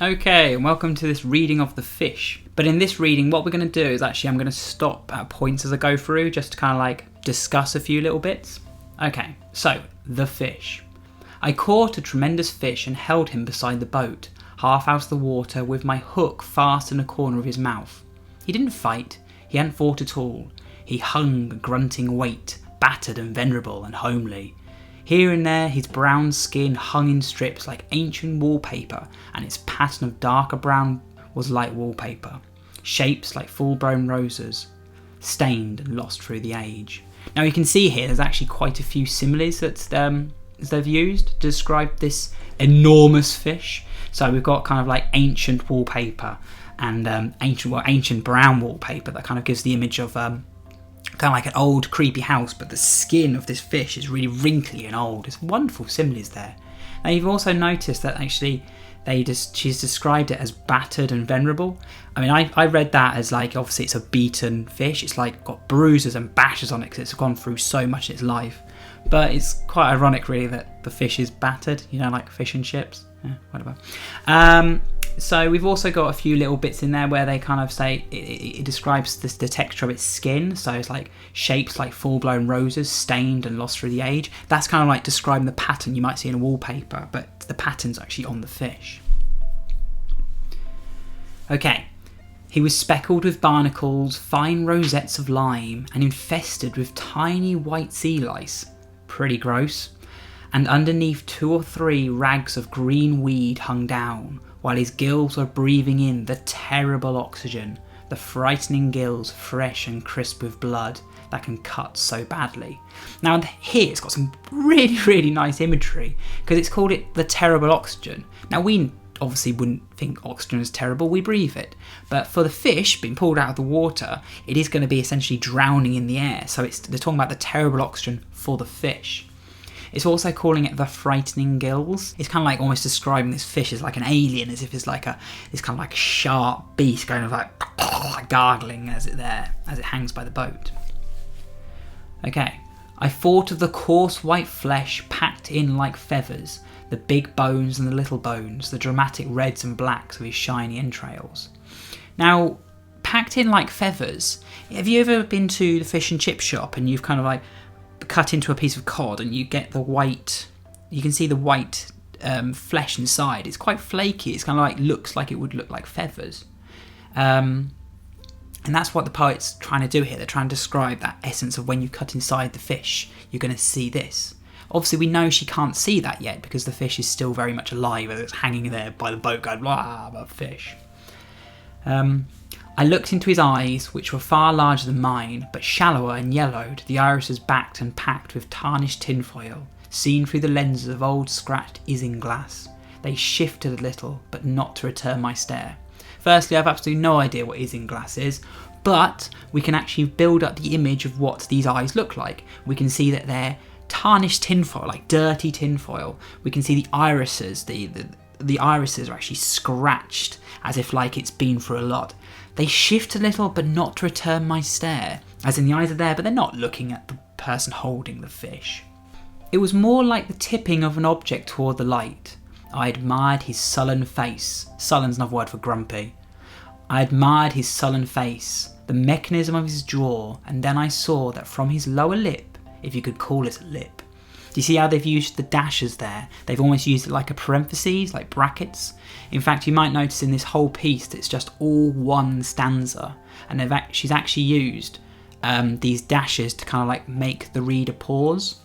Okay, and welcome to this reading of the fish. But in this reading, what we're going to do is actually I'm going to stop at points as I go through, just to kind of like discuss a few little bits. Okay, so, the fish. I caught a tremendous fish and held him beside the boat, half out of the water with my hook fast in a corner of his mouth. He didn't fight, he hadn't fought at all. He hung a grunting weight, battered and venerable and homely. Here and there his brown skin hung in strips like ancient wallpaper, and its pattern of darker brown was like wallpaper. Shapes like full-blown roses, stained and lost through the age. Now you can see here there's actually quite a few similes that they've used to describe this enormous fish. So we've got kind of like ancient wallpaper and ancient brown wallpaper that kind of gives the image of kind of like an old creepy house, but the skin of this fish is really wrinkly and old. It's wonderful similes there. Now you've also noticed that actually she's described it as battered and venerable. I mean, I read that as like, obviously it's a beaten fish. It's like got bruises and bashes on it because it's gone through so much in its life. But it's quite ironic really that the fish is battered, you know, like fish and chips. Yeah, whatever. So we've also got a few little bits in there where they kind of say it describes the texture of its skin. So it's like shapes like full-blown roses, stained and lost through the age. That's kind of like describing the pattern you might see in a wallpaper, but the pattern's actually on the fish. Okay, he was speckled with barnacles, fine rosettes of lime, and infested with tiny white sea-lice. Pretty gross. And underneath 2 or 3 rags of green weed hung down, while his gills were breathing in the terrible oxygen, the frightening gills fresh and crisp with blood that can cut so badly. Now here it's got some really, really nice imagery, because it's called it the terrible oxygen. Now we obviously wouldn't think oxygen is terrible, we breathe it. But for the fish being pulled out of the water, it is going to be essentially drowning in the air. So they're talking about the terrible oxygen for the fish. It's also calling it the frightening gills. It's kind of like almost describing this fish as like an alien, as if it's like this kind of like sharp beast going of like gargling as it hangs by the boat. Okay, I thought of the coarse white flesh packed in like feathers, the big bones and the little bones, the dramatic reds and blacks of his shiny entrails. Now, packed in like feathers, have you ever been to the fish and chip shop and you've kind of like cut into a piece of cod and you get the white, you can see the white flesh inside. It's quite flaky. It's kind of like looks like it would look like feathers. And that's what the poet's trying to do here. They're trying to describe that essence of when you cut inside the fish, you're going to see this. Obviously, we know she can't see that yet because the fish is still very much alive. It's hanging there by the boat going, blah, about fish. I looked into his eyes, which were far larger than mine, but shallower and yellowed, the irises backed and packed with tarnished tinfoil, seen through the lenses of old scratched isinglass. They shifted a little, but not to return my stare. Firstly, I have absolutely no idea what isinglass is, but we can actually build up the image of what these eyes look like. We can see that they're tarnished tinfoil, like dirty tinfoil. We can see the irises, the irises are actually scratched, as if like it's been through a lot. They shift a little, but not to return my stare, as in the eyes are there, but they're not looking at the person holding the fish. It was more like the tipping of an object toward the light. I admired his sullen face. Sullen's another word for grumpy. I admired his sullen face, the mechanism of his jaw, and then I saw that from his lower lip, if you could call it a lip. Do you see how they've used the dashes there? They've almost used it like a parentheses, like brackets. In fact, you might notice in this whole piece that it's just all one stanza, and she's actually used these dashes to kind of like make the reader pause.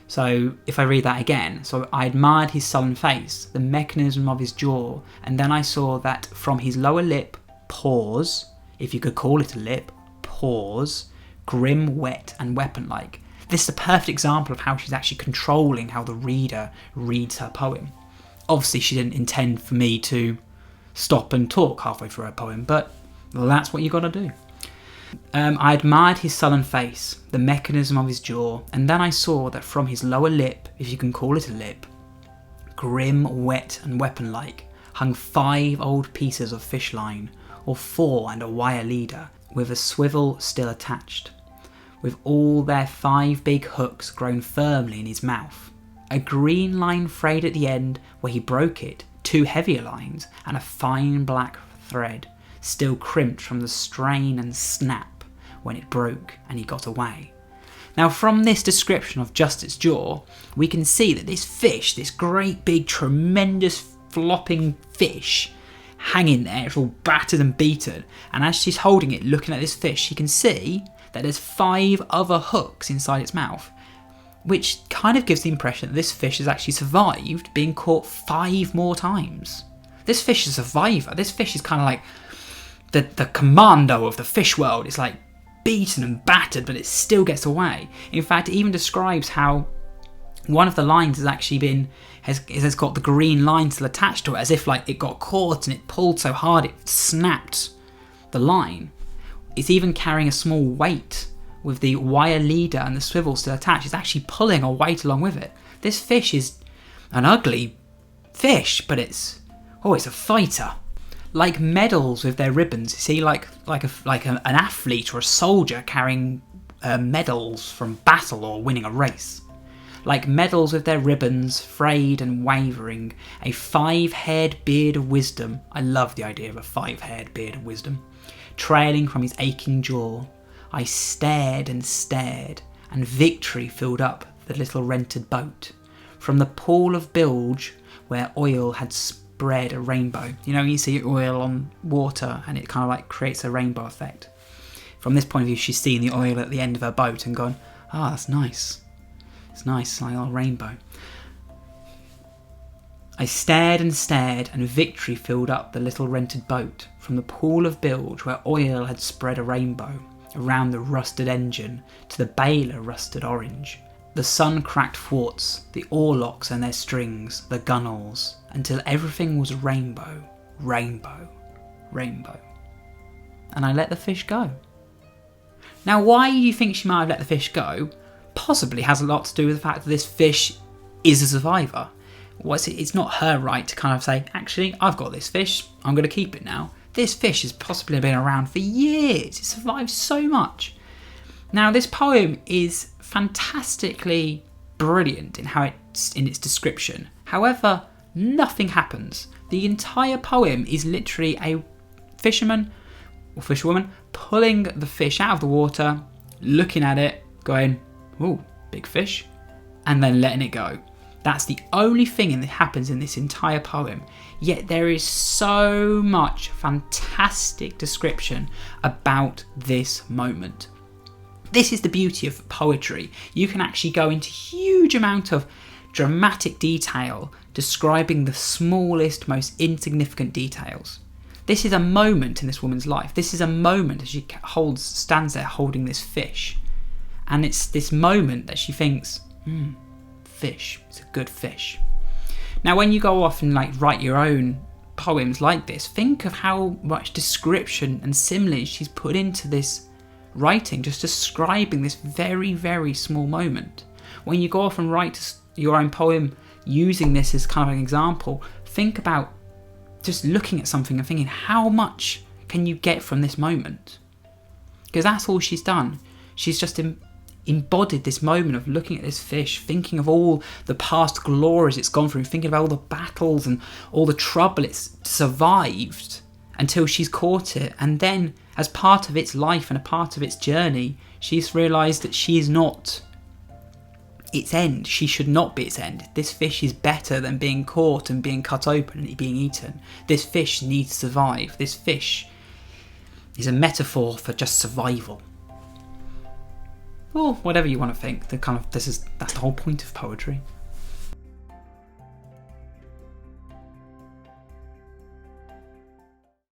So if I read that again, so I admired his sullen face, the mechanism of his jaw, and then I saw that from his lower lip, pause, if you could call it a lip, pause, grim, wet, and weapon-like. This is a perfect example of how she's actually controlling how the reader reads her poem. Obviously, she didn't intend for me to stop and talk halfway through her poem, but well, that's what you got to do. I admired his sullen face, the mechanism of his jaw, and then I saw that from his lower lip, if you can call it a lip, grim, wet, and weapon-like, hung 5 old pieces of fish line, or 4 and a wire leader, with a swivel still attached, with all their 5 big hooks grown firmly in his mouth. A green line frayed at the end where he broke it, 2 heavier lines, and a fine black thread, still crimped from the strain and snap when it broke and he got away. Now from this description of just its jaw, we can see that this fish, this great big tremendous flopping fish, hanging there, it's all battered and beaten, and as she's holding it looking at this fish, she can see that there's 5 other hooks inside its mouth, which kind of gives the impression that this fish has actually survived being caught 5 more times. This fish is a survivor. This fish is kind of like the commando of the fish world. It's like beaten and battered, but it still gets away. In fact, it even describes how one of the lines has actually has got the green line still attached to it, as if like it got caught and it pulled so hard it snapped the line. It's even carrying a small weight with the wire leader and the swivel still attached. It's actually pulling a weight along with it. This fish is an ugly fish, but it's a fighter. Like medals with their ribbons. You see, like an athlete or a soldier carrying medals from battle or winning a race. Like medals with their ribbons, frayed and wavering, a 5-haired beard of wisdom. I love the idea of a 5-haired beard of wisdom. Trailing from his aching jaw, I stared, and victory filled up the little rented boat. From the pool of bilge where oil had spread a rainbow. You know, you see oil on water and it kind of like creates a rainbow effect. From this point of view, she's seen the oil at the end of her boat and gone, that's nice. It's nice, like a little rainbow. I stared, and victory filled up the little rented boat. From the pool of bilge where oil had spread a rainbow, around the rusted engine to the bailer rusted orange. The sun cracked thwarts, the oarlocks and their strings, the gunwales, until everything was rainbow, rainbow, rainbow. And I let the fish go. Now, why you think she might have let the fish go possibly has a lot to do with the fact that this fish is a survivor. It's not her right to kind of say, actually, I've got this fish, I'm going to keep it now. This fish has possibly been around for years. It survived so much. Now, this poem is fantastically brilliant in its description. However, nothing happens. The entire poem is literally a fisherman or fisherwoman pulling the fish out of the water, looking at it, going, "Ooh, big fish," and then letting it go. That's the only thing that happens in this entire poem. Yet there is so much fantastic description about this moment. This is the beauty of poetry. You can actually go into huge amount of dramatic detail describing the smallest, most insignificant details. This is a moment in this woman's life. This is a moment as she stands there holding this fish. And it's this moment that she thinks, fish, it's a good fish. Now, when you go off and write your own poems like this, think of how much description and simile she's put into this writing, just describing this very, very small moment. When you go off and write your own poem using this as kind of an example, think about just looking at something and thinking, how much can you get from this moment? Because that's all she's done. She's just embodied this moment of looking at this fish, thinking of all the past glories it's gone through, thinking about all the battles and all the trouble it's survived until she's caught it. And then, as part of its life and a part of its journey, she's realised that she is not its end. She should not be its end. This fish is better than being caught and being cut open and being eaten. This fish needs to survive. This fish is a metaphor for just survival. Or whatever you want to think. That's the whole point of poetry.